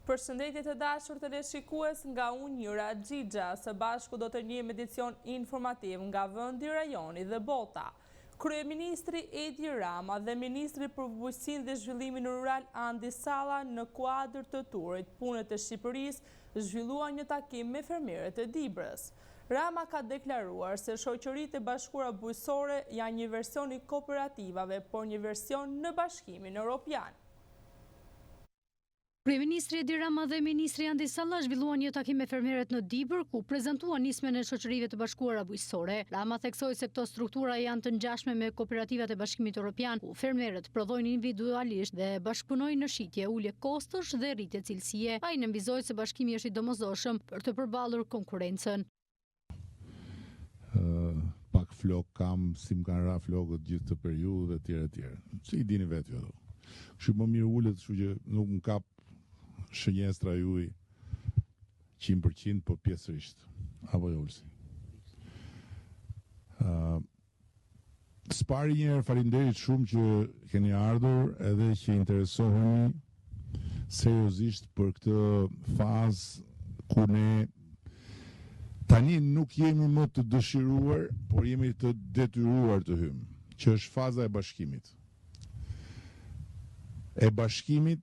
Përshëndetje të dashur teleshikues, nga unë Njura Xhixha, së bashku do të njihim edicion informativ nga vendi, rajoni dhe bota. Kryeministri Edi Rama dhe Ministri për Bujqësinë dhe Zhvillimin Rural Andi Salla në kuadër të turit punët të Shqipërisë zhvilluan një takim me fermerët e Dibrës. Rama ka deklaruar se shoqëritë e bashkuara bujqësore janë një version i kooperativave, por një version në Bashkimin Evropian. Kryeministri Edi Rama dhe Ministri Andi Salla zhvilluan një takim me fermerët në Dibër, ku prezantuan nismën e shoqërive të bashkuara bujqësore. Rama theksoi se këto struktura janë të ngjashme me kooperativat e Bashkimit Evropian, ku fermerët prodhojnë individualisht dhe bashkëpunojnë në shitje, ulje kostësh dhe rritje cilësie. Ai nënvizoi se bashkimi është i domosdoshëm për të përballur konkurrencën. Pak flok kam, si më kanë ra flokët gjithë të periudhë dhe tjera tjera. Si i dini vetë jo. Kështu më mirë ulet, kështu që nuk më kap shënjestra juj 100%, po pjesërisht. Apo jo ulsi. Spari njerë, faleminderit shumë që keni ardhur edhe që interesoheni seriozisht për këtë fazë ku ne tani nuk jemi më të dëshiruar, por jemi të detyruar të hymë, që është faza e bashkimit. E bashkimit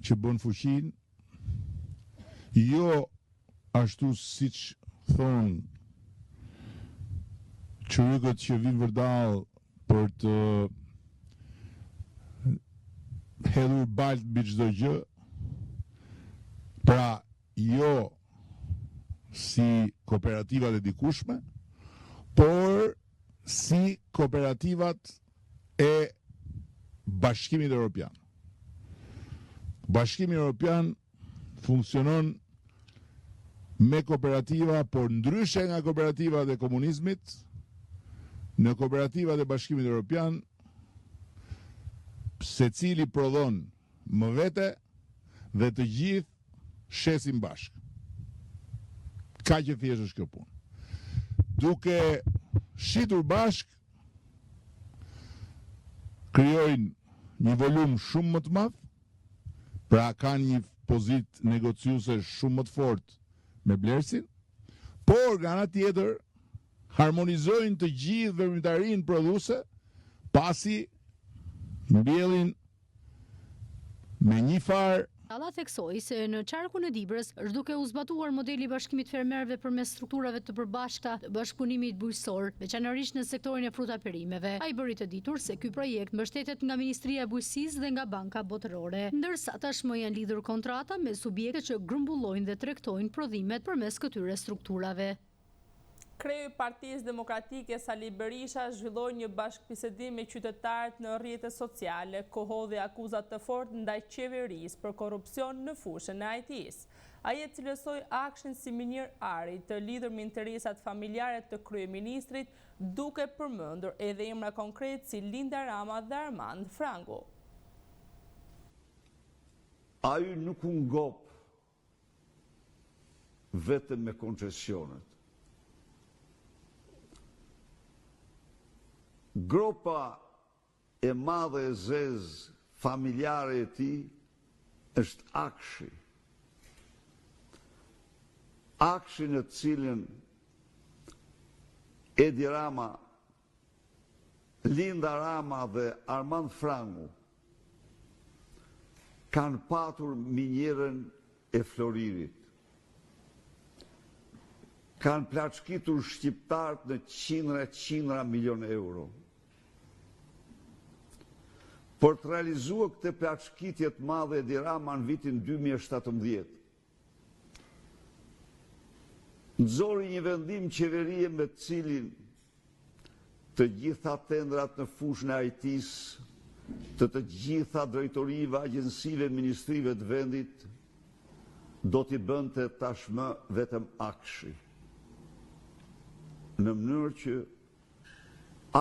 që bën fuqin, jo ashtu siç thonë çurykët që vinë vërdall për të hedhur balt mbi çdo gjë, pra jo si kooperativat e dikushme, por si kooperativat e Bashkimit Evropian. Bashkimi Evropian funksionon me kooperativa, por ndryshe nga kooperativat e komunizmit, në kooperativat e Bashkimit Evropian, secili prodhon më vete dhe të gjithë shesin bashkë. Ka që thjesht është kjo punë. Duke shitur bashkë, krijojnë një volum shumë më të madh, pra kanë një pozitë negociuese shumë më të fortë me blersin, por nga ana tjetër harmonizojnë të gjithë veprimtarinë prodhuese, pasi mbjellin me një farë. Salla theksoi se në qarkun e Dibrës është duke u zbatuar modeli i bashkimit fermerëve përmes strukturave të përbashkëta të bashkëpunimit bujqësor, veçanërisht në sektorin e frutaperimeve. Ai bëri të ditur se ky projekt mbështetet nga Ministria e Bujqësisë dhe nga Banka Botërore, ndërsa tashmë janë lidhur kontrata me subjekte që grumbullojnë dhe tregtojnë prodhimet përmes këtyre strukturave. Kreu i Partisë Demokratike Sali Berisha zhvilloi një bashkëbisedim me qytetarët në rrjetet sociale, kohodhi akuzat të fortë ndaj qeverisë për korrupsion në fushën e IT-së. Ai e cilësoi akshin si minjer ari të lidhur me interesat familjare të kryeministrit, duke përmendur edhe emra konkret si Linda Rama dhe Armand Frango. Ai nuk u ngop vetëm me koncesionet. Gropa e madhe e zezë familjare e tij është akshi. Akshi në cilin Edi Rama, Linda Rama dhe Armand Frangu kanë patur minjerën e Floririt. Kanë plaçkitur shqiptarët në qindra milion euro. Për të realizuar këtë plaçkitje të madhe Edi Rama në vitin 2017. Nxori një vendim qeverie me të cilin të gjitha tendrat në fushën e IT-së, të gjitha drejtorive, agjensive, ministrive të vendit, do t'i bënte tashmë vetëm akshi. Në mënyrë që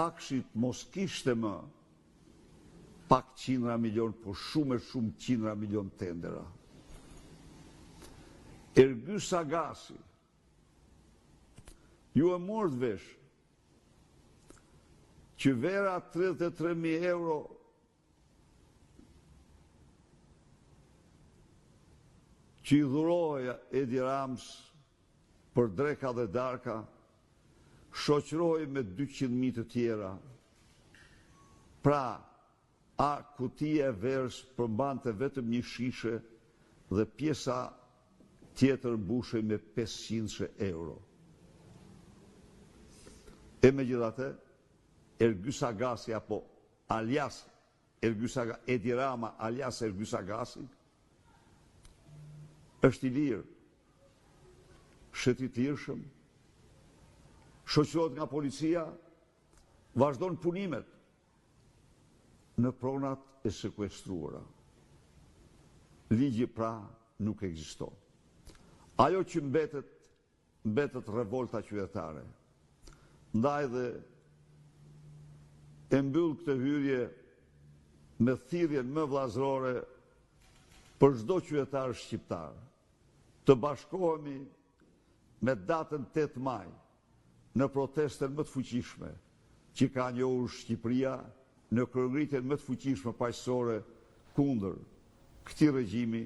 akshit mos kishte më pak qindra milion, por shumë qindra milion tendera. Ergy Sagasi, ju e morët vesh që vera 33.000 euro që i dhuroja Edi Rams për dreka dhe darka, shoqëroj me 200.000 të tjera. Pra, a kutia e verës përmbante vetëm një shishe dhe pjesa tjetër mbushej me 500 euro. E megjithatë, Ergys Agasi apo alias Edi Rama alias Ergys Agasi është i lirë, shët i lirshëm, shoqërohet nga policia, vazhdon punimet në pronat e sekuestruara. Ligji pra nuk ekziston. Ajo që mbetet revolta qytetare. Ndaj dhe e mbyll këtë hyrje me thirrjen më vllazërore për çdo qytetar shqiptar. Të bashkohemi me datën 8 maj në protestën më të fuqishme që ka njohur Shqipëria në kryengritjen më të fuqishme paqësore kundër këtij regjimi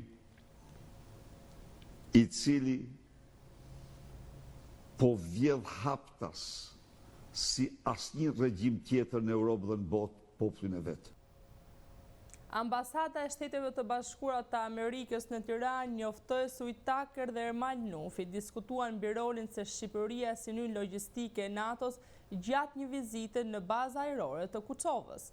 i cili po vjedh haptas si asnjë regjim tjetër në Europë dhe në botë popullin e vet. Ambasada e Shteteve të Bashkuara të Amerikës në Tiranë njoftoi se Tucker dhe Ermal Nufi diskutuan mbi rolin se Shqipëria si ynë logjistike e NATO-s gjatë një vizite në bazë ajrore të Kuçovës.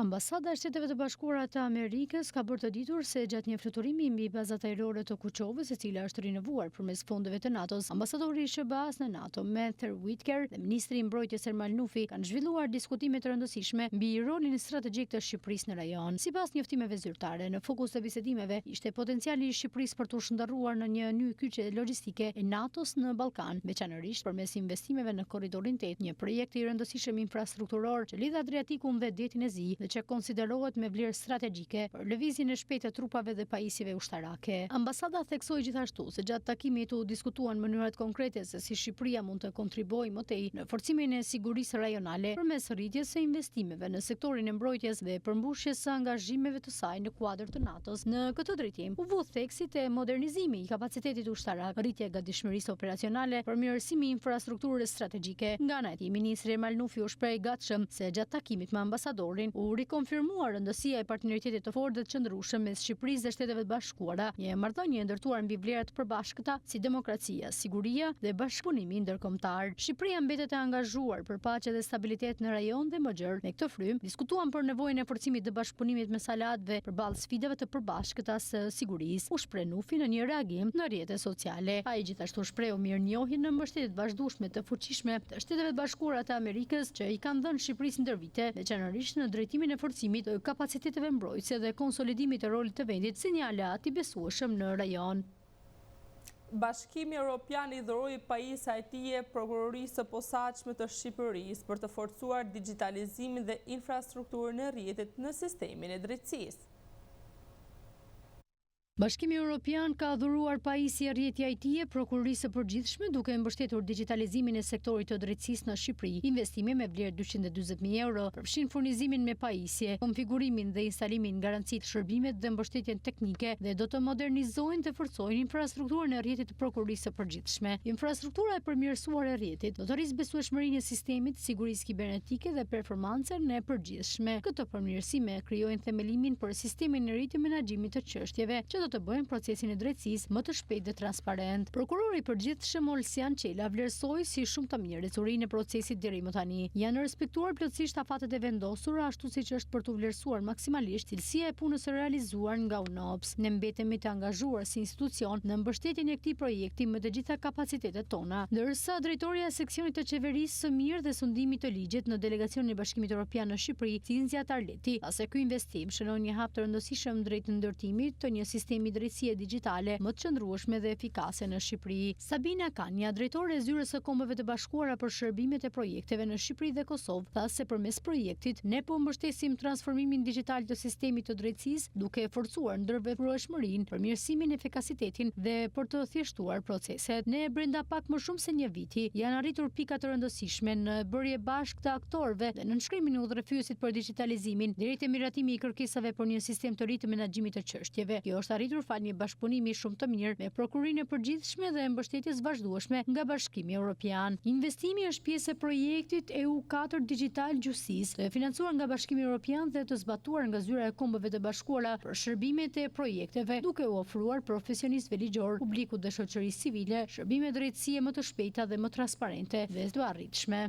Ambasada e Shteteve të Bashkuara të Amerikës ka bërë të ditur se gjatë një fluturimi mbi bazat ajrore të Kuçovës, e cila është rinovuar përmes fondeve të NATO-s, ambasadori i SBA-s në NATO, Matthew Whitaker, dhe ministri i mbrojtjes Ermal Nufi kanë zhvilluar diskutime të rëndësishme mbi rolin strategjik të Shqipërisë në rajon. Sipas njoftimeve zyrtare, në fokus të bisedimeve ishte potenciali i Shqipërisë për të shndërruar në një ny kyçe logjistike e NATO-s në Ballkan, veçanërisht përmes investimeve në korridorin 8, një projekt i rëndësishëm infrastrukturor që lidh Adriatikun dhe Detin e Zi, dhe që konsiderohet me vlerë strategjike për lëvizjen e shpejtë të trupave dhe pajisjeve ushtarake. Ambasada theksoi gjithashtu se gjatë takimit u diskutuan mënyrat konkrete se si Shqipëria mund të kontribuojë më tej në forcimin e sigurisë rajonale përmes rritjes së investimeve në sektorin e mbrojtjes dhe përmbushjes së angazhimeve të saj në kuadër të NATO-s. Në këtë drejtim u vu theksit e modernizimi i kapacitetit ushtarak, rritja e gatishmërisë operacionale, përmirësimi i infrastrukturës strategjike. Nga ana e tij, ministri Ermal Nufi u shpreh i gatshëm se gjatë takimit me ambasadorin u rikonfirmuar rëndësia e partneritetit të fortë dhe të qëndrueshëm mes Shqipërisë dhe Shteteve të Bashkuara, një marrëdhënie e ndërtuar mbi vlera të përbashkëta si demokracia, siguria dhe bashkëpunimi ndërkombëtar. Shqipëria mbetet e angazhuar për paqe dhe stabilitet në rajon dhe më gjerë. Me këtë frym, diskutuan për nevojën e forcimit të bashkëpunimit mes aleatëve përballë sfidave të përbashkëta së sigurisë. U shpreh Nufi në një reagim në rrjetet sociale. Ai gjithashtu shprehu mirënjohjen në mbështetjet vazhdueshme të fuqishme të Shteteve të Bashkuara të Amerikës që i kanë dhënë Shqipërisë ndër vite, veçanërisht në drejtimin e forcimit të kapaciteteve mbrojtëse dhe konsolidimit të rolit të vendit si një aleat i besueshëm në rajon. Bashkimi Evropian i dhuroi pajisje IT-je prokurorisë së posaçme të Shqipërisë për të forcuar digitalizimin dhe infrastrukturën e rrjetit në sistemin e drejtësisë. Bashkimi Evropian ka dhuruar pajisje rrjeti IT-je prokurorisë së përgjithshme duke mbështetur digitalizimin e sektorit të drejtësisë në Shqipëri. Investime me vlerë 240.000 euro përfshin furnizimin me pajisje, konfigurimin dhe instalimin garancitë, shërbimet dhe mbështetjen teknike dhe do të modernizojnë dhe forcojnë infrastrukturën e rrjetit të prokurorisë së përgjithshme. Infrastruktura e përmirësuar e rrjetit do të rrisë besueshmërinë e sistemit, sigurisë kibernetike dhe performancën e përgjithshme. Këto përmirësime krijojnë themelimin për sistemin e ri të menaxhimit të çështjeve që do të bëjnë procesin e drejtësisë më të shpejtë dhe transparent. Prokurori i përgjithshëm Olsian Qela vlerësoi si shumë të mirë ecurinë e procesit deri më tani. Janë respektuar plotësisht afatet e vendosura, ashtu siç është për të vlerësuar maksimalisht cilësia e punës së realizuar nga UNOPS. Ne mbetemi të angazhuar si institucion në mbështetjen e këtij projekti me të gjitha kapacitetet tona, ndërsa drejtoria e seksionit të qeverisë së mirë dhe sundimit të ligjit në delegacionin e Bashkimit Evropian në Shqipëri, Cinzia Tarleti, pasi ky investim shënon një hap të rëndësishëm drejt ndërtimit të një sistemi sistemi drejtësie digjitale më të qëndrueshme dhe efikase në Shqipëri. Sabina Kanja, drejtore e Zyrës së Kombeve të Bashkuara për shërbimet e projekteve në Shqipëri dhe Kosovë, tha se përmes projektit ne po mbështesim transformimin digjital të sistemit të drejtësisë, duke forcuar ndërveprojshmërinë, përmirësimin e efikasitetin dhe për të thjeshtuar proceset. Ne brenda pak më shumë se një viti janë arritur pika të rëndësishme në bërje bashkë të aktorëve dhe në nënshkrimin e udhëfysit për digitalizimin, deri te miratimi i kërkesave për një sistem të ri të menaxhimit të çështjeve. Kjo është arritur fal një bashkëpunimi shumë të mirë me Prokurinë e Përgjithshme dhe mbështetjes vazhdueshme nga Bashkimi Evropian. Investimi është pjesë e projektit EU4 Digital Justice, të financuar nga Bashkimi Evropian dhe të zbatuar nga Zyra e Kombeve të Bashkuara për shërbimet e projekteve, duke u ofruar profesionistëve ligjor, publikut dhe shoqërisë civile shërbime drejtësie më të shpejta dhe më transparente dhe të arritshme.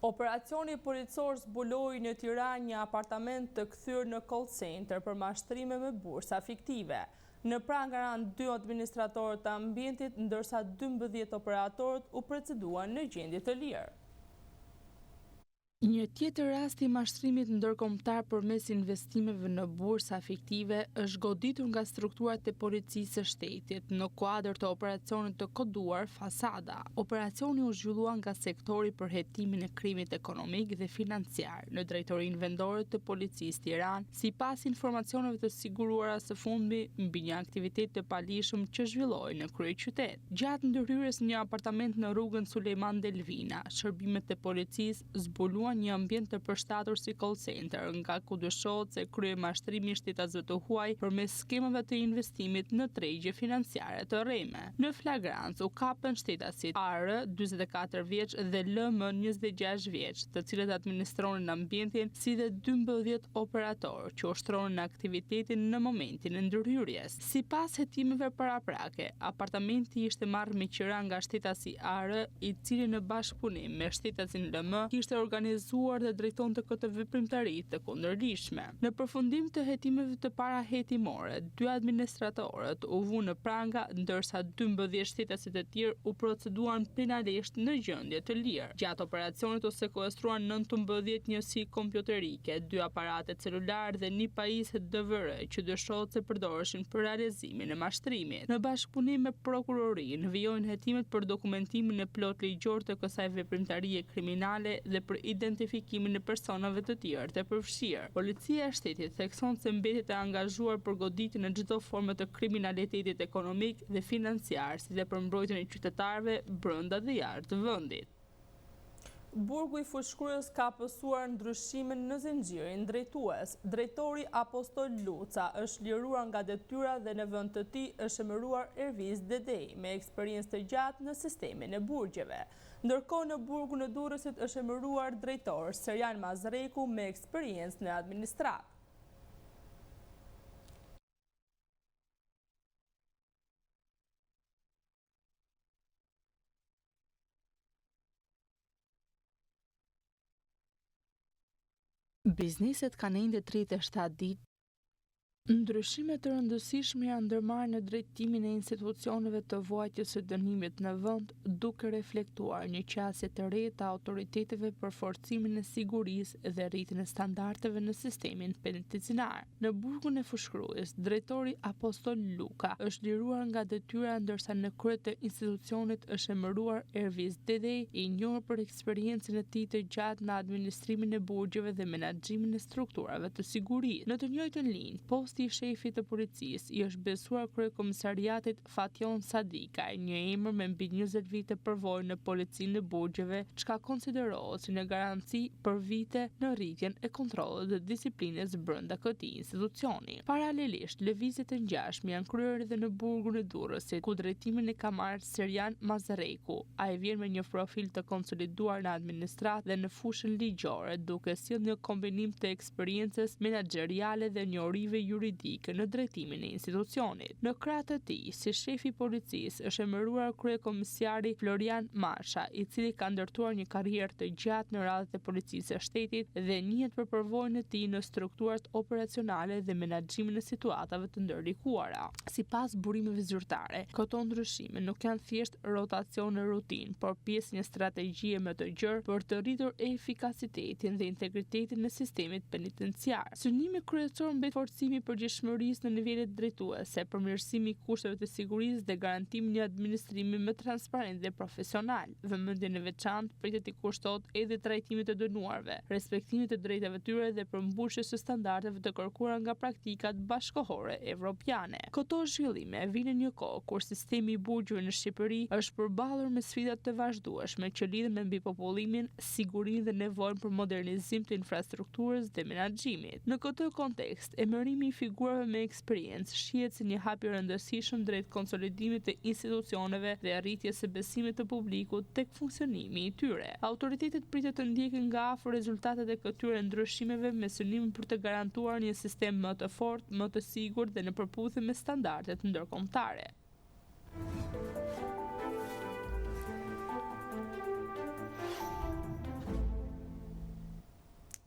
Operacioni policor zbuloi në Tiranë një apartament të kthyer në call center për mashtrime me bursa fiktive. Në prangaran 2 administratorët të ambientit, ndërsa 12 operatorët u proceduan në gjendje të lirë. Një tjetër rast i mashtrimit ndërkombëtar përmes investimeve në bursa fiktive është goditur nga strukturat e policisë së shtetit në kuadër të operacionit të koduar Fasada. Operacioni u zhvillua nga sektori për hetimin e krimit ekonomik dhe financiar në drejtorinë vendore të policisë Tiranë, sipas informacioneve të siguruara së fundmi mbi një aktivitet të palishëm që zhvilloi në kryeqytet. Gjatë ndërhyrjes në një apartament në rrugën Sulejman Delvina, shërbimet e policisë zbuluan një ambient të përshtatur si call center, nga ku dyshohet se krye mashtrimi i shtetazëve të huaj përmes skemave të investimit në tregje financiare të rreme. Në flagrancë u kapën shtetasit AR, 44 vjeç dhe LM, 26 vjeç, të cilët administronin ambientin, si dhe 12 operatorë që ushtronin aktivitetin në momentin e ndërhyrjes. Sipas hetimeve paraprake, apartamenti ishte marrë me qira nga shtetasi AR, i cili në bashkëpunim me shtetasin LM kishte organizuar dhe drejtonte këtë veprimtari të kundërligjshme. Në përfundim të hetimeve të parahetimore, 2 administratorët u vu në pranga, ndërsa 12 shtetasit e tjerë u proceduan penalisht në gjendje të lirë. Gjatë operacionit u sekuestruan 19 njësi kompjuterike, 2 aparate celular dhe një pajisje DVR që dyshohet se përdoreshin për realizimin e mashtrimit. Në bashkëpunim me prokurorinë, vijojnë hetimet për dokumentimin e plot ligjor të kësaj veprimtarie kriminale dhe për identifikimin e personave të tjerë të përfshirë. Policia e shtetit thekson se mbetet e angazhuar për goditjen e çdo forme të kriminalitetit ekonomik dhe financiar, si dhe për mbrojtjen e qytetarëve brenda dhe jashtë vendit. Burgu i Fushkryes ka pësuar ndryshimin në zinxhirin drejtues. Drejtori Apostol Luca është liruar nga detyra dhe në vend të tij është emëruar Erviz Dedej, me eksperiencë të gjatë në sistemin e burgjeve. Ndërkohë në burgun e Durrësit është emëruar drejtor Serjan Mazreku, me eksperiencë në administratë. Bizneset kanë ende 37 ditë. Ndryshime të rëndësishme janë ndërmarrë në drejtimin e institucioneve të vuajtjes së dënimit në vend, duke reflektuar një qasje të re të autoriteteve për forcimin e sigurisë dhe rritjen e standardeve në sistemin penitenciar. Në burgun e Fushkryes, drejtori Apostol Luca është liruar nga detyra, ndërsa në krye të institucionit është emëruar Erviz Dedej, i njohur për eksperiencën e tij të gjatë në administrimin e burgjeve dhe menaxhimin e strukturave të sigurisë. Në të njëjtën linjë, posti i shefit të policisë i është besuar kryekomisariatit Fatjon Sadikaj, një emër me mbi 20 vite përvojë në policinë e burgjeve, çka konsiderohet si një garanci për vite në rritjen e kontrollit dhe disiplinës brenda këtij institucioni. Paralelisht, lëvizjet e ngjashme janë kryer edhe në burgun e Durrësit, ku drejtimin e ka marrë Serjan Mazreku. Ai vjen me një profil të konsoliduar në administratë dhe në fushën ligjore, duke sjellë një kombinim të eksperiencës menaxheriale dhe njohurive juridike juridike në drejtimin e institucionit. Në krah të tij, si shefi i policisë, është emëruar kryekomisari Florian Masha, i cili ka ndërtuar një karrierë të gjatë në radhët e policisë së shtetit dhe njihet për përvojën e tij në strukturat operacionale dhe menaxhimin e situatave të ndërlikuara. Sipas burimeve zyrtare, këto ndryshime nuk janë thjesht rotacion në rutinë, por pjesë një strategjie më të gjerë për të rritur efikasitetin dhe integritetin e sistemit penitenciar. Synimi kryesor mbet forcimi i përgjegjëshmërisë në nivelet drejtuese, përmirësimi i kushteve të sigurisë dhe garantimi një administrimi më transparent dhe profesional. Vëmendjen e veçantë pritet i kushtohet edhe trajtimit të dënuarve, respektimit të drejtave tyre dhe përmbushjes së standardeve të kërkuara nga praktikat bashkëkohore evropiane. Këto zhvillime vinë në një kohë kur sistemi i burgjeve në Shqipëri është përballur me sfida të vazhdueshme që lidhen me mbipopullimin, sigurinë dhe nevojën për modernizim të infrastrukturës dhe menaxhimit. Në këtë kontekst, emërimi i figurave me eksperiencë shihet si një hap i rëndësishëm drejt konsolidimit të institucioneve dhe arritjes së besimit të publikut tek funksionimi i tyre. Autoritetet pritet të ndjekin nga afër rezultatet e këtyre ndryshimeve me synim për të garantuar një sistem më të fortë, më të sigurt dhe në përputhje me standardet ndërkombëtare.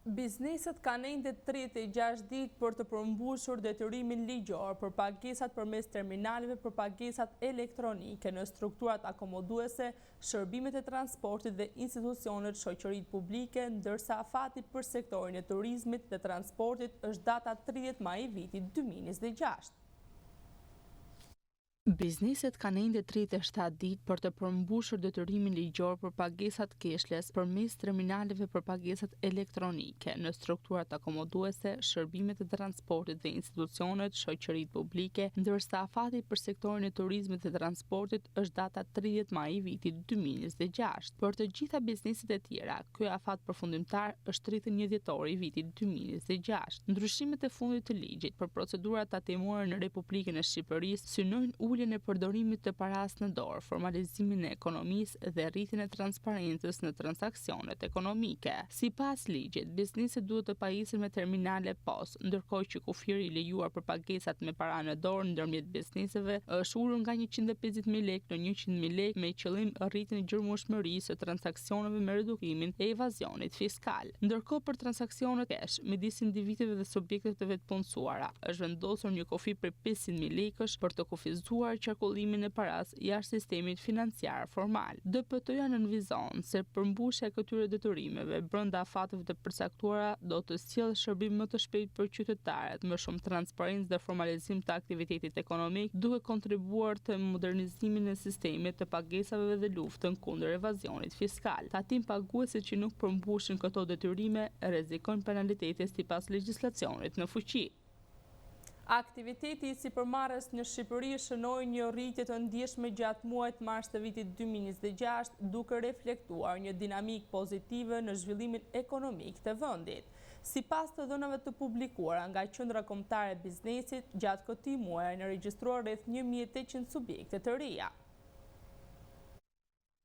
Bizneset kanë ende 36 ditë për të përmbushur detyrimin ligjor për pagesat përmes terminaleve për pagesat elektronike në strukturat akomoduese, shërbimet e transportit dhe institucionet shoqëritë publike, ndërsa afati për sektorin e turizmit dhe transportit është data 30 maj vitit 2026. Bizneset kanë ende 37 ditë për të përmbushur detyrimin ligjor për pagesat cashless përmes terminaleve për pagesat elektronike në strukturat akomoduese, shërbimet e transportit dhe institucionet shoqëritë publike, ndërsa afati për sektorin e turizmit dhe transportit është data 30 maj vitit 2026. Për të gjitha bizneset e tjera, ky afat përfundimtar është 31 dhjetor i vitit 2026. Ndryshimet e fundit të ligjit për procedurat tatimore në Republikën e Shqipërisë synojnë uljen e përdorimit të paras në dorë, formalizimin e ekonomisë dhe rritjen e transparencës në transaksionet ekonomike. Sipas ligjit, bizneset duhet të pajisen me terminale POS, ndërkohë që kufiri i lejuar për pagesat me para në dorë ndërmjet bizneseve është ulur nga 150.000 lekë në 100.000 lekë me qëllim rritjen e gjërmueshmërisë së transaksioneve me redukimin e evazionit fiskal. Ndërkohë për transaksionet cash midis individëve dhe subjekteve të vetpunësuara është vendosur një kufi për 500.000 lekësh për të kufizuar qarkullimin e paras jashtë sistemit financiar formal. DPT-ja nënvizon se përmbushja e këtyre detyrimeve brenda afateve të përcaktuara do të sjellë shërbim më të shpejt për qytetarët, më shumë transparencë dhe formalizim të aktivitetit ekonomik, duke kontribuar të modernizimin e sistemit të pagesave dhe luftën kundër evazionit fiskal. Tatim paguesit që nuk përmbushin këto detyrime rrezikojnë penalitete sipas legjislacionit në fuqi. Aktiviteti i sipërmarrjes në Shqipëri shënoi një rritje të ndjeshme gjatë muajit mars të vitit 2026, duke reflektuar një dinamikë pozitive në zhvillimin ekonomik të vendit. Sipas të dhënave të publikuara nga Qendra Kombëtare e Biznesit, gjatë këtij muaji janë regjistruar rreth 1800 subjekte të reja.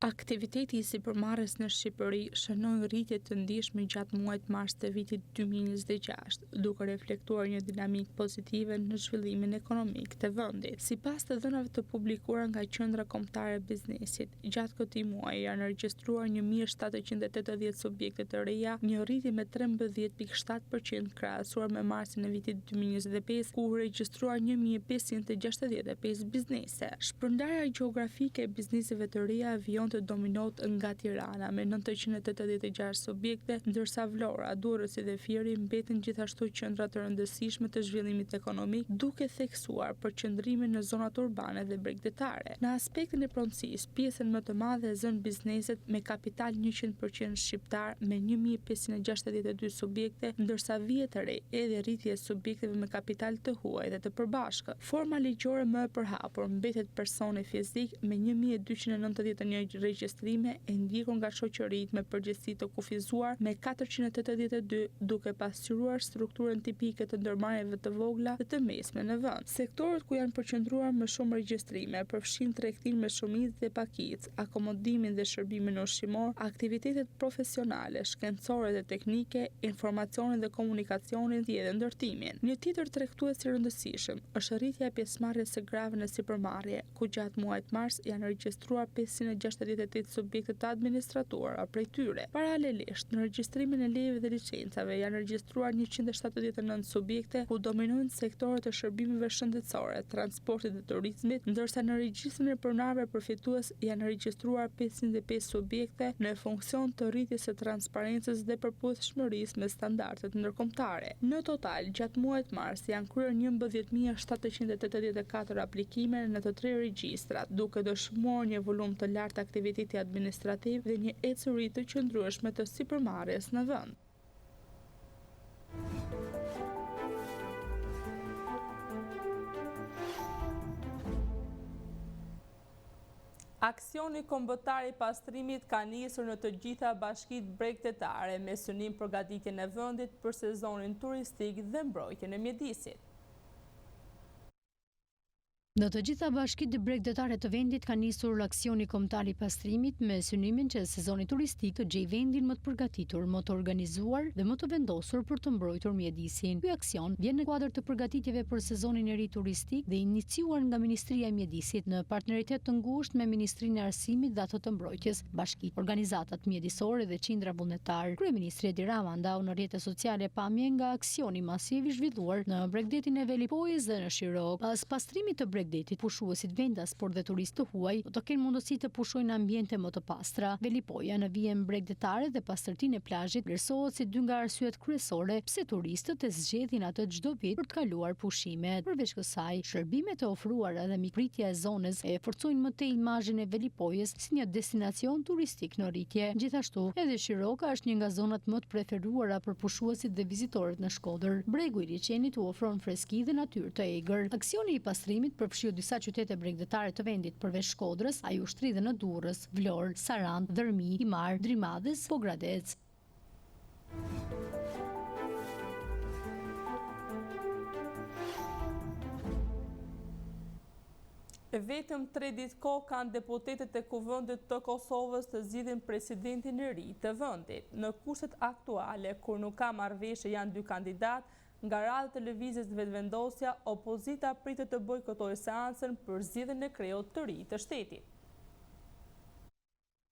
Aktiviteti i sipërmarrjes në Shqipëri shënoi rritje të ndjeshme gjatë muajit mars të vitit 2026, duke reflektuar një dinamikë pozitive në zhvillimin ekonomik të vendit. Sipas të dhënave të publikuara nga Qendra Kombëtare e Biznesit, gjatë këtij muaji janë regjistruar 1780 subjekte të reja, një rritje me 13.7% krahasuar me marsin e vitit 2025, ku u regjistruar 1565 biznese. Shpërndarja gjeografike e bizneseve të reja vijon të dominot nga Tirana me 986 subjekte, ndërsa Vlora, Durrësi dhe Fieri mbeten gjithashtu qendra të rëndësishme të zhvillimit ekonomik, duke theksuar përqendrimin në zonat urbane dhe bregdetare. Në aspektin e pronësisë, pjesën më të madhe e zën bizneset me kapital 100% shqiptar me 1562 subjekte, ndërsa vihet të re edhe rritje e subjekteve me kapital të huaj dhe të përbashkët. Forma ligjore më e përhapur mbetet personi fizik me 1291 regjistrime e ndjekur nga shoqëritë me përgjegjësi të kufizuar me 482, duke pasqyruar strukturën tipike të ndërmarrjeve të vogla dhe të mesme në vend. Sektorët ku janë përqendruar më shumë regjistrime përfshin tregtinë me shumicë dhe pakicë, akomodimin dhe shërbimin ushqimor, aktivitetet profesionale, shkencore dhe teknike, informacionin dhe komunikacionin dhe ndërtimin. Një tjetër tregtues i rëndësishëm është rritja e pjesëmarrjes së grave në sipërmarrje, ku gjatë muajit mars janë regjistruar 568 subjekte të administratuara prej tyre. Paralelisht, në regjistrimin e lejeve dhe licencave janë regjistruar 179 subjekte, ku dominojnë sektorët e shërbimeve shëndetësore, transportit dhe turizmit, ndërsa në regjistrin e pronarëve përfitues janë regjistruar 505 subjekte në funksion të rritjes së transparencës dhe përputhshmërisë me standardet ndërkombëtare. Në total, gjatë muajit mars janë kryer 11.784 aplikime në të 3 regjistrat, duke dëshmuar një volum të lartë aktiviteti administrativ dhe një ecuri të qëndrueshme të sipërmarrjes në vend. Aksioni kombëtar i pastrimit ka nisur në të gjitha bashkitë bregdetare me synim përgatitjen e vendit për sezonin turistik dhe mbrojtjen e mjedisit. Në të gjitha bashkitë bregdetare të vendit ka nisur aksioni kombëtar i pastrimit me synimin që sezoni turistik të gjejë vendin më të përgatitur, më të organizuar dhe më të vendosur për të mbrojtur mjedisin. Ky aksion vjen në kuadër të përgatitjeve për sezonin e ri turistik dhe iniciuar nga Ministria e Mjedisit në partneritet të ngushtë me Ministrinë e Arsimit dhe ato të mbrojtjes, bashkitë, organizatat mjedisore dhe qindra vullnetar. Kryeministri Edi Rama ndau në rrjetet sociale pamje nga aksioni masiv i zhvilluar në bregdetin e Velipojës dhe në Shirok. Pas pastrimit të bregdetit, pushuesit vendas, por dhe turistë të huaj do të kenë mundësi të pushojnë ambiente më të pastra. Velipoja në vijën bregdetare dhe pastërtinë e plazhit vlerësohet si dy nga arsyet kryesore pse turistët e zgjedhin atë çdo vit për të kaluar pushimet. Përveç kësaj, shërbimet e ofruara dhe mikpritja e zonës e forcojnë më tej imazhin e Velipojës si një destinacion turistik në rritje. Gjithashtu, edhe Shiroka është një nga zonat më të preferuara për pushuesit dhe vizitorët në Shkodër. Bregu i liçenit u ofron freski dhe natyrë të egër. Aksioni i pastrimit përfshiu disa qytete bregdetare të vendit përveç Shkodrës, ai ushtri dhe në Durrës, Vlorë, Sarandë, Dërmi, Himar, Drimadës, Pogradec. Vetëm 3 ditë kohë kanë deputetët e Kuvendit të Kosovës të zgjidhin presidentin e ri të vendit. Në kushtet aktuale, kur nuk ka marrëveshje janë 2 kandidatë, nga radhë të lëvizjes vetëvendosja, opozita pritet të bojkotojë seancën për zgjedhjen e kreut të ri të shtetit.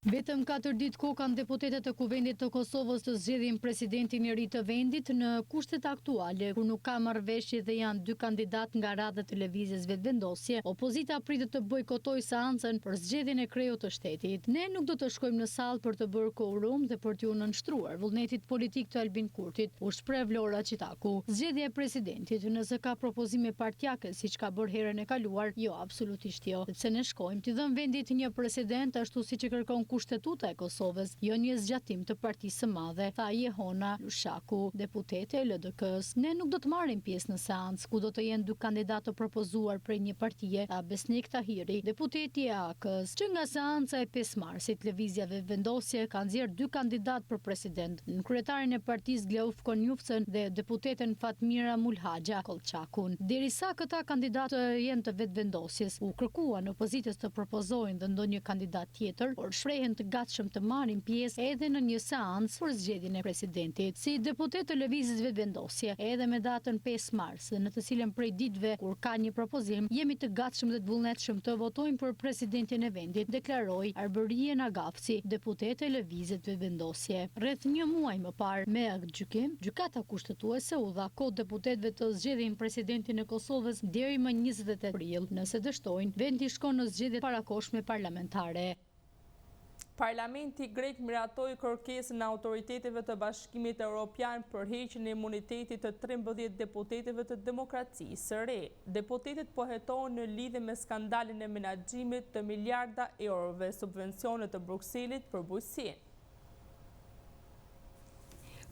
Vetëm 4 ditë kohë kanë deputetët e Kuvendit të Kosovës të zgjedhin presidentin e ri të vendit në kushtet aktuale, kur nuk ka marrëveshje dhe janë 2 kandidat nga radhët e lëvizjes vetëvendosje, opozita pritet të bojkotojë seancën për zgjedhjen e kreut të shtetit. Ne nuk do të shkojmë në sallë për të bërë quorum dhe për t'ju nënshtruar vullnetit politik të Albin Kurtit, u shpreh Vlora Qitaku. Zgjedhja e presidentit, nëse ka propozime partijake siç ka bërë herën e kaluar, jo, absolutisht jo. Sepse ne shkojmë t'i dhëmë vendit një president ashtu siç e kërkon kushtetuta e Kosovës, jo një zgjatim të partisë së madhe, tha Jehona Lushaku, deputete e LDK-s. Ne nuk do të marrim pjesë në seancë ku do të jenë 2 kandidatë të propozuar prej një partie, tha Besnik Tahiri, deputeti e AK-s. Që nga seanca e 5 marsit, lëvizjave vendosje kanë nxjerrë 2 kandidatë për president, në kryetarin e partisë Gleuf Konjufcën dhe deputeten Fatmira Mulhaxha Kolçakun. Derisa këta kandidatë jenë të vetëvendosjes, u kërkuan opozitës të propozojnë dhe ndonjë kandidat tjetër, por shprehen të gatshëm të marrin pjesë edhe në një seancë për zgjedhjen e presidentit. Si deputet të lëvizjes vetëvendosje, edhe me datën 5 mars, në të cilën prej ditëve kur ka një propozim, jemi të gatshëm dhe të vullnetshëm të votojmë për presidentin e vendit, deklaroi Arbërie Nagafci, deputete e lëvizjes vetëvendosje. Rreth një muaj më parë, me akt gjykim, gjykata kushtetuese u dha kohë deputetëve të zgjedhin presidentin e Kosovës deri më 28 prill. Nëse dështojnë, vendi shkon në zgjedhjet parakohshme parlamentare. Parlamenti grek miratoi kërkesën e autoriteteve të Bashkimit Evropian për heqjen e imunitetit të 13 deputetëve të Demokracisë së Re. Deputetët po hetohen në lidhje me skandalin e menaxhimit të miliarda eurove subvencione të Brukselit për bujqësinë.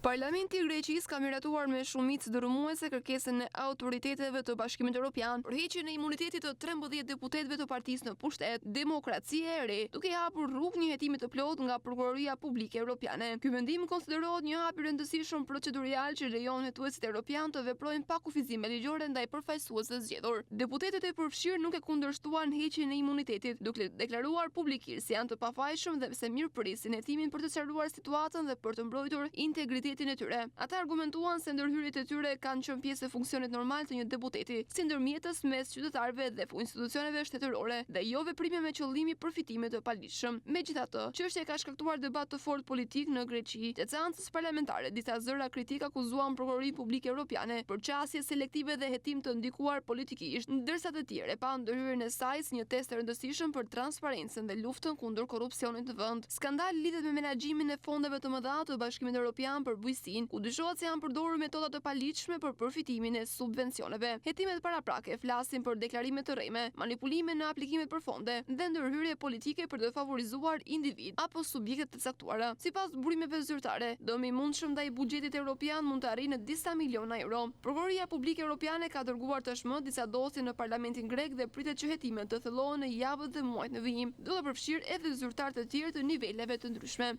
Parlamenti i Greqisë ka miratuar me shumicë dërmuese kërkesën e autoriteteve të Bashkimit Evropian për heqjen e imunitetit të 13 deputetëve të partisë në pushtet Demokracia e Re, duke hapur rrugë një hetimi të plotë nga Prokuroria Publike Evropiane. Ky vendim konsiderohet një hap i rëndësishëm procedurial që lejon hetuesit evropian të veprojnë pa kufizime ligjore ndaj përfaqësuesve zgjedhur. Deputetët e përfshirë nuk e kundërshtuan heqjen e imunitetit, duke deklaruar publikisht se janë të pafajshëm dhe se mirëprisin hetimin për të sqaruar situatën dhe për të mbrojtur integritetin e tyre. Ata argumentuan se ndërhyrjet e tyre kanë qenë pjesë e funksionit normal të një deputeti, si ndërmjetës mes qytetarëve dhe institucioneve shtetërore, dhe jo veprime me qëllimi përfitimi të paligjshëm. Megjithatë, çështja ka shkaktuar debat të fortë politik në Greqi. Te seancës parlamentare, disa zëra kritik akuzuan Prokurorinë Publike Evropiane për qasje selektive dhe hetim të ndikuar politikisht, ndërsa të tjerë pa ndërhyrjen e saj si një test e rëndësishëm për transparencën dhe luftën kundër korrupsionit në vend. Skandali lidhet me menaxhimin e fondeve të mëdha të Bashkimit Evropian për bujqësinë, ku dyshohet se janë përdorur metoda të paligjshme për përfitimin e subvencioneve. Hetimet paraprake flasin për deklarime të rreme, manipulime në aplikimet për fonde dhe ndërhyrje politike për të favorizuar individ apo subjekte të caktuara. Sipas burimeve zyrtare, dëmi i mundshëm ndaj buxhetit evropian mund të arrijë në disa miliona euro. Prokuroria Publike Evropiane ka dërguar tashmë disa dosje në Parlamentin grek dhe pritet që hetimet të thellohen në javët dhe muajt në vijim, duke përfshirë edhe zyrtarë të tjerë të niveleve të ndryshme.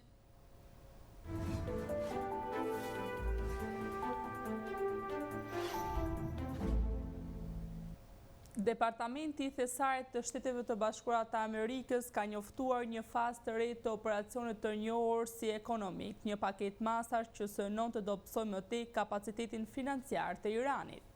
Departamenti i Thesarit të Shteteve të Bashkuara të Amerikës ka njoftuar një fazë të re të operacionit të njohur si ekonomik, një paketë masash që synon të dobësojë më tej kapacitetin financiar të Iranit.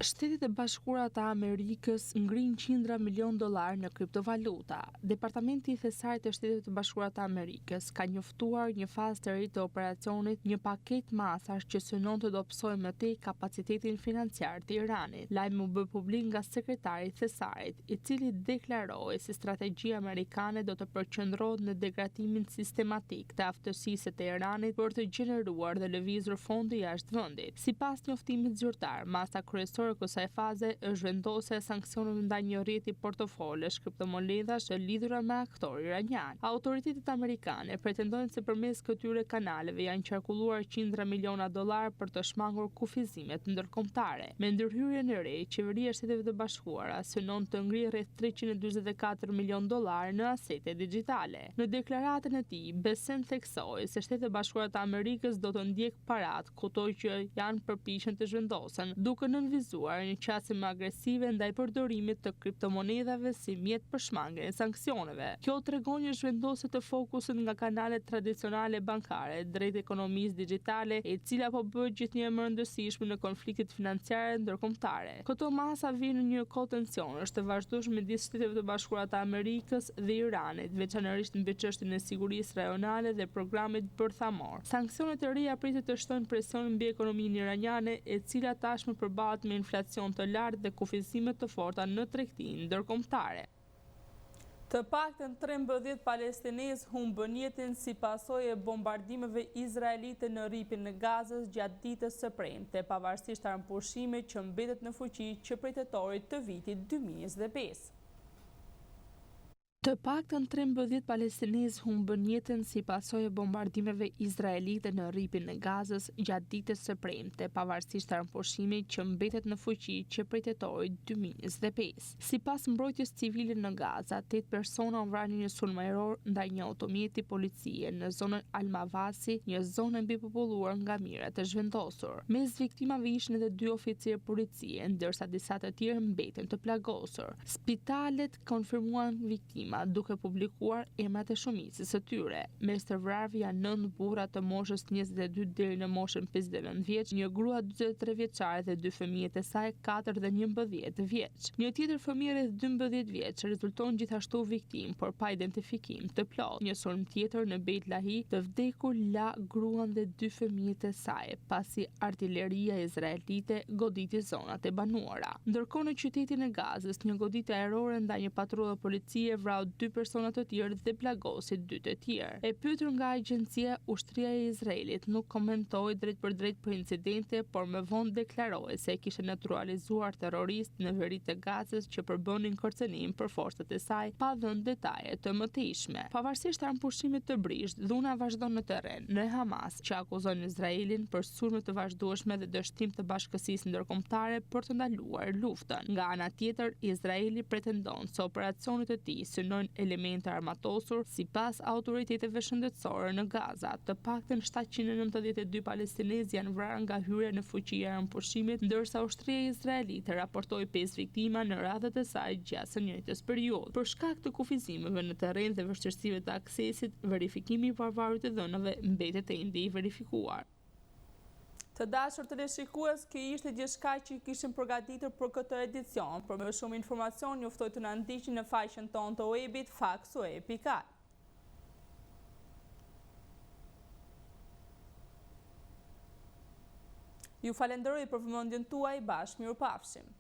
Shtetet e Bashkuara të Amerikës ngrin $100 milion në kriptovaluta. Departamenti i Thesarit të Shtetit të Bashkuara të Amerikës ka njoftuar një fazë të re të operacionit, një paketë masash që synon të dobësojë më tej kapacitetin financiar të Iranit. Lajmi u bë publik nga sekretari i Thesarit, i cili deklaroi se strategjia amerikane do të përqendrohet në degradimin sistematik të aftësisë të Iranit për të gjeneruar dhe lëvizur fonde jashtë vendit. Sipas njoftimit zyrtar, masa kryesore kësaj faze është vendosja e sanksioneve ndaj një rrjeti portofolesh kriptomonedhash të lidhura me aktorë iranian. Autoritetet amerikane pretendojnë se përmes këtyre kanaleve janë qarkulluar $100 miliona për të shmangur kufizimet ndërkombëtare. Me ndërhyrjen e re, qeveria e Shteteve të Bashkuara synon të ngrijë rreth $344 milion në asete digjitale. Në deklaratën e tij, Bessent theksoi se Shtetet e Bashkuara të Amerikës do të ndjek parat kudo që janë përpiqen të zhvendosen, duke nënvizuar një qasje më agresive ndaj përdorimit të kriptomonedhave si mjet për shmangjen e sanksioneve. Kjo tregon një zhvendosje të fokusit nga kanalet tradicionale bankare drejt ekonomisë digjitale, e cila po bëhet gjithnjë më rëndësishme në konfliktet financiare ndërkombëtare. Këto masa vijnë në një kohë tensionesh të vazhdueshëm midis Shteteve të Bashkuara të Amerikës dhe Iranit, veçanërisht mbi çështjen e sigurisë rajonale dhe programit bërthamor. Sanksionet e reja pritet të shtojnë presion mbi ekonominë iraniane, e cila tashmë përballet me inflacion të lartë dhe kufizime të forta në tregtinë ndërkombëtare. Të paktën 13 palestinezë humbën jetën si pasojë e bombardimeve izraelite në rripin e Gazës gjatë ditës së premte, pavarësisht armëpushimit që mbetet në fuqi që prej tetorit të vitit 2025. Të paktën 13 palestinezë humbën jetën si pasojë e bombardimeve izraelite në rripin e Gazës gjatë ditës së premte, pavarësisht armëpushimit që mbetet në fuqi që prej tetorit 2025. Sipas mbrojtjes civile në Gaza, 8 persona u vranë një sulm ajror ndaj një automjeti policie në zonën Al-Mawasi, një zonë mbi populluar nga mira të zhvendosur. Mes viktimave ishin edhe 2 oficierë policie, ndërsa disa të tjerë mbeten të plagosur. Spitalet konfirmuan viktimat duke publikuar emrat e shumicës së tyre. Mes të vrarëve janë 9 burra të moshës 22 deri në moshën 59 vjeç, një grua 43 vjeçare dhe 2 fëmijët e saj 4 dhe 11 vjeç. Një tjetër fëmijë rreth 12 vjeç rezulton gjithashtu viktim, por pa identifikim të plotë. Një sulm tjetër në Beit Lahi të vdekur la gruan dhe 2 fëmijët e saj, pasi artilleria izraelite goditi zonat e banuara. Ndërkohë në qytetin e Gazës, një goditje ajrore ndaj një patrulle policie vrau vrau 2 persona të tjerë dhe plagosi 2 të tjerë. E pyetur nga agjencia, ushtria e Izraelit nuk komentoi drejt për drejt për incidente, por më vonë deklaroi se kishte naturalizuar terroristë në veri të Gazës që përbënin kërcënim për forcat e saj, pa dhënë detaje të mëtejshme. Pavarësisht pushimit të brisht, dhuna vazhdon në terren. Në Hamas, që akuzon Izraelin për sulme të vazhdueshme dhe dështim të bashkësisë ndërkombëtare për të ndaluar luftën. Nga ana tjetër, Izraeli pretendon se operacionet e tij synojnë elemente armatosur, sipas autoriteteve shëndetësore në Gaza. Të paktën 792 palestinezë janë vrarë nga hyrja në fuqi e pushimit, ndërsa ushtria izraelite raportoi 5 viktima në radhët e saj gjatë së njëjtës periudhë. Për shkak të kufizimeve në terren dhe vështirësive të aksesit, verifikimi i pavarur të dhënave mbetet e ende i verifikuar. Të dashur teleshikues, kjo ishte gjithçka që kishim përgatitur për këtë edicion. Për më shumë informacion, ju ftoj të na ndiqni në faqen tonë të webit faksue.al. Ju falenderoj për vëmendjen tuaj, bashkë mirupafshim.